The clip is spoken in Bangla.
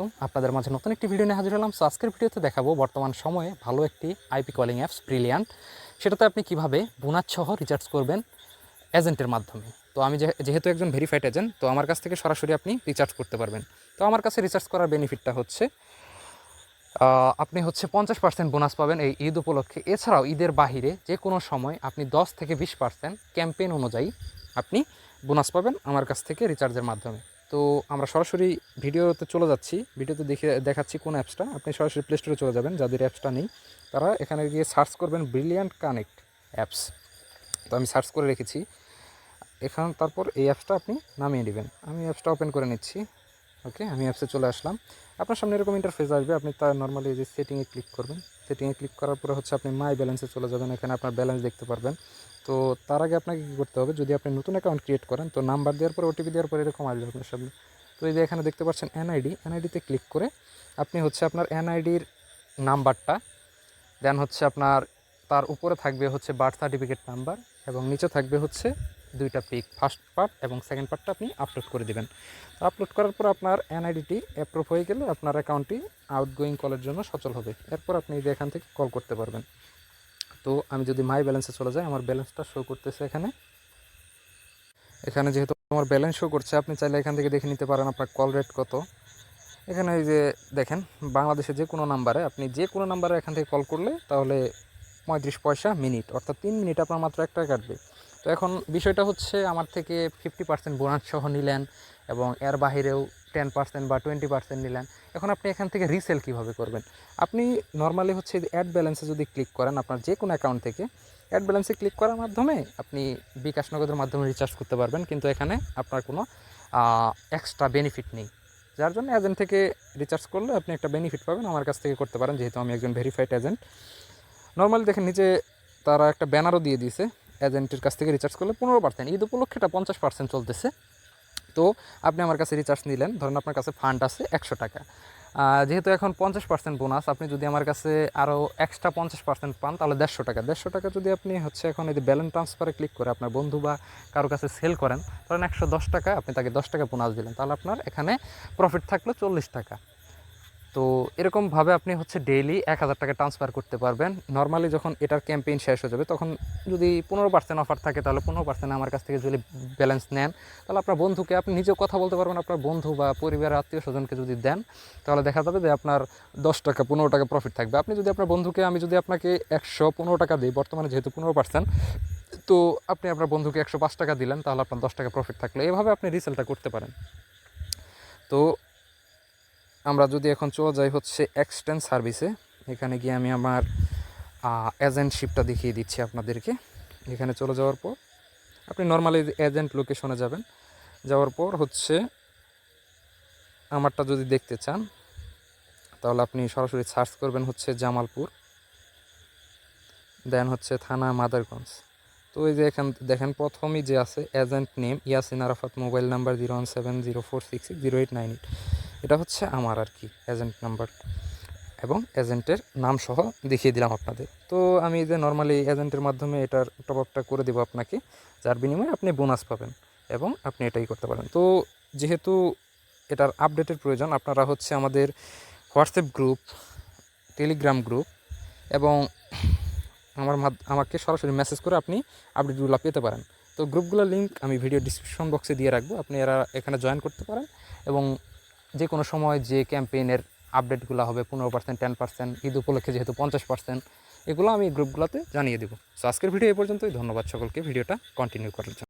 আলাইকুম। আপনাদের মাঝে নতুন একটি ভিডিও নিয়ে হাজির হলাম। সো আজকের ভিডিওতে দেখাবো বর্তমান সময়ে ভালো একটি আইপি কলিং অ্যাপস ব্রিলিয়ান্ট, সেটাতে আপনি কিভাবে বোনাস সহ রিচার্জ করবেন এজেন্টের মাধ্যমে। তো আমি যেহেতু একজন ভেরিফাইড এজেন্ট, তো আমার কাছ থেকে সরাসরি আপনি রিচার্জ করতে পারবেন। তো আমার কাছে রিচার্জ করার বেনিফিটটা হচ্ছে আপনি 50% বোনাস পাবেন এই ঈদ উপলক্ষে। এছাড়াও ঈদের বাহিরে যে কোনো সময় আপনি 10 থেকে 20% ক্যাম্পেইন অনুযায়ী আপনি বোনাস পাবেন আমার কাছ থেকে রিচার্জের মাধ্যমে। তো আমরা সরাসরি ভিডিওতে চলে যাচ্ছি। ভিডিওতে দেখাচ্ছি কোন অ্যাপসটা। আপনি সরাসরি প্লে স্টোরে চলে যাবেন, যাদের অ্যাপসটা নেই তারা এখানে গিয়ে সার্চ করবেন ব্রিলিয়ান্ট কানেক্ট অ্যাপস। তো আমি সার্চ করে রেখেছি তারপর এই অ্যাপসটা আপনি নামিয়ে নেবেন। আমি অ্যাপসটা ওপেন করে নিচ্ছি। ওকে, আমি অ্যাপসে চলে আসলাম। আপনার সামনে এরকম ইন্টারফেস আসবে। আপনি তার নর্মালি যে সেটিংয়ে ক্লিক করবেন। সেটিংয়ে ক্লিক করার পরে আপনি মাই ব্যালেন্সে চলে যাবেন। এখানে আপনার ব্যালেন্স দেখতে পারবেন। তো তার আগে আপনাকে কী করতে হবে, যদি আপনি নতুন অ্যাকাউন্ট ক্রিয়েট করেন তো নাম্বার দেওয়ার পর ওটিপি দেওয়ার পর এরকম আসবে আপনার সামনে। তো এই যে এখানে দেখতে পাচ্ছেন এনআইডিতে ক্লিক করে আপনি আপনার এনআইডির নাম্বারটা দেন আপনার তার উপরে থাকবে বার্থ সার্টিফিকেট নাম্বার এবং নিচে থাকবে দুইটা পিক, ফার্স্ট পার্ট এবং সেকেন্ড পার্টটা আপনি আপলোড করে দেবেন। তো আপলোড করার পর আপনার এনআইডিটি অ্যাপ্রুভ হয়ে গেলে আপনার অ্যাকাউন্টটি আউটগোয়িং কলের জন্য সচল হবে। এরপর আপনি এখান থেকে কল করতে পারবেন। তো আমি যদি মাই ব্যালেন্সে চলে যাই, আমার ব্যালেন্সটা শো করতেছে এখানে যেহেতু আমার ব্যালেন্স শো করছে, আপনি চাইলে এখান থেকে দেখে নিতে পারেন আপনার কল রেট কত। এখানে এই যে দেখেন, বাংলাদেশে যে কোনো নাম্বারে আপনি যে কোনো নাম্বারে এখান থেকে কল করলে তাহলে 35 পয়সা মিনিট, অর্থাৎ 3 মিনিট আপনার মাত্র 1 টাকা কাটবে। তো এখন বিষয়টা আমার থেকে 50% বোনাস সহ নিলেন এবং এর বাহিরেও 10% বা 20% নিলেন। এখন আপনি এখান থেকে রিসেল কিভাবে করবেন? আপনি নর্মালি অ্যাড ব্যালেন্সে যদি ক্লিক করেন আপনার যে কোনো অ্যাকাউন্ট থেকে, অ্যাড ব্যালেন্সে ক্লিক করার মাধ্যমে আপনি বিকাশ নগদের মাধ্যমে রিচার্জ করতে পারবেন, কিন্তু এখানে আপনার কোনো এক্সট্রা বেনিফিট নেই। যার জন্য এজেন্ট থেকে রিচার্জ করলে আপনি একটা বেনিফিট পাবেন, আমার কাছ থেকে করতে পারেন, যেহেতু আমি একজন ভেরিফাইড এজেন্ট। নর্মালি দেখেন নিচে তারা একটা ব্যানারও দিয়ে দিয়েছে, এজেন্টের কাছ থেকে রিচার্জ করলে 15%, ঈদ উপলক্ষে এটা 50% চলতেছে। তো আপনি আমার কাছে রিচার্জ নিলেন, ধরেন আপনার কাছে ফান্ড আছে 100 টাকা। যেহেতু এখন 50% বোনাস, আপনি যদি আমার কাছে আরও এক্সট্রা 50% পান তাহলে 150 টাকা। 150 টাকা যদি আপনি এখন এই যে ব্যালেন্স ট্রান্সফারে ক্লিক করে আপনার বন্ধু বা কারো কাছে সেল করেন, ধরেন 110 টাকা, আপনি তাকে 10 টাকা বোনাস দিলেন, তাহলে আপনার এখানে প্রফিট থাকলো 40 টাকা। তো এরকমভাবে আপনি ডেইলি 1000 টাকা ট্রান্সফার করতে পারবেন। নর্মালি যখন এটার ক্যাম্পেইন শেষ হয়ে যাবে তখন যদি 15% অফার থাকে তাহলে 15% আমার কাছ থেকে যদি ব্যালেন্স নেন তাহলে আপনার বন্ধুকে আপনি নিজেও কথা বলতে পারবেন। আপনার বন্ধু বা পরিবারের আত্মীয় স্বজনকে যদি দেন তাহলে দেখা যাবে যে আপনার 10 টাকা 15 টাকা প্রফিট থাকবে। আপনি যদি আপনার বন্ধুকে, আমি যদি আপনাকে 115 টাকা দিই বর্তমানে যেহেতু 15%, তো আপনি আপনার বন্ধুকে 105 টাকা দিলেন, তাহলে আপনার 10 টাকা প্রফিট থাকলো। এভাবে আপনি রিসেলটা করতে পারেন। তো আমরা যদি এখন চলে যাই এক্সটেন্ড সার্ভিসে, এখানে গিয়ে আমি আমার এজেন্টশিপটা দেখিয়ে দিচ্ছি আপনাদেরকে। এখানে চলে যাওয়ার পর আপনি নর্মালি এজেন্ট লোকেশনে যাবেন। যাওয়ার পর আমারটা যদি দেখতে চান তাহলে আপনি সরাসরি সার্চ করবেন জামালপুর, দেন থানা মাদারগঞ্জ। তো এই যে এখান দেখেন প্রথমেই যে আছে agent name Yasin Arafat, mobile number 01704660898। এটা আমার আর কি এজেন্ট নাম্বার এবং এজেন্টের নাম সহ দেখিয়ে দিলাম আপনাদের। তো আমি যে নর্মালি এজেন্টের মাধ্যমে এটার টপ আপটা করে দেবো আপনাকে, যার বিনিময়ে আপনি বোনাস পাবেন এবং আপনি এটাই করতে পারেন। তো যেহেতু এটার আপডেটের প্রয়োজন, আপনারা আমাদের হোয়াটসঅ্যাপ গ্রুপ, টেলিগ্রাম গ্রুপ এবং আমাকে সরাসরি মেসেজ করে আপনি আপডেটগুলো পেতে পারেন। তো গ্রুপগুলোর লিঙ্ক আমি ভিডিও ডিসক্রিপশন বক্সে দিয়ে রাখবো, আপনি এখানে জয়েন করতে পারেন এবং যে কোনো সময় যে ক্যাম্পেইনের আপডেটগুলো হবে 15%, 10%, ঈদ উপলক্ষে যেহেতু 50%, এগুলো আমি গ্রুপগুলোতে জানিয়ে দেবো। সো আজকের ভিডিও এই পর্যন্তই। ধন্যবাদ সকলকে ভিডিওটা কন্টিনিউ করার জন্য।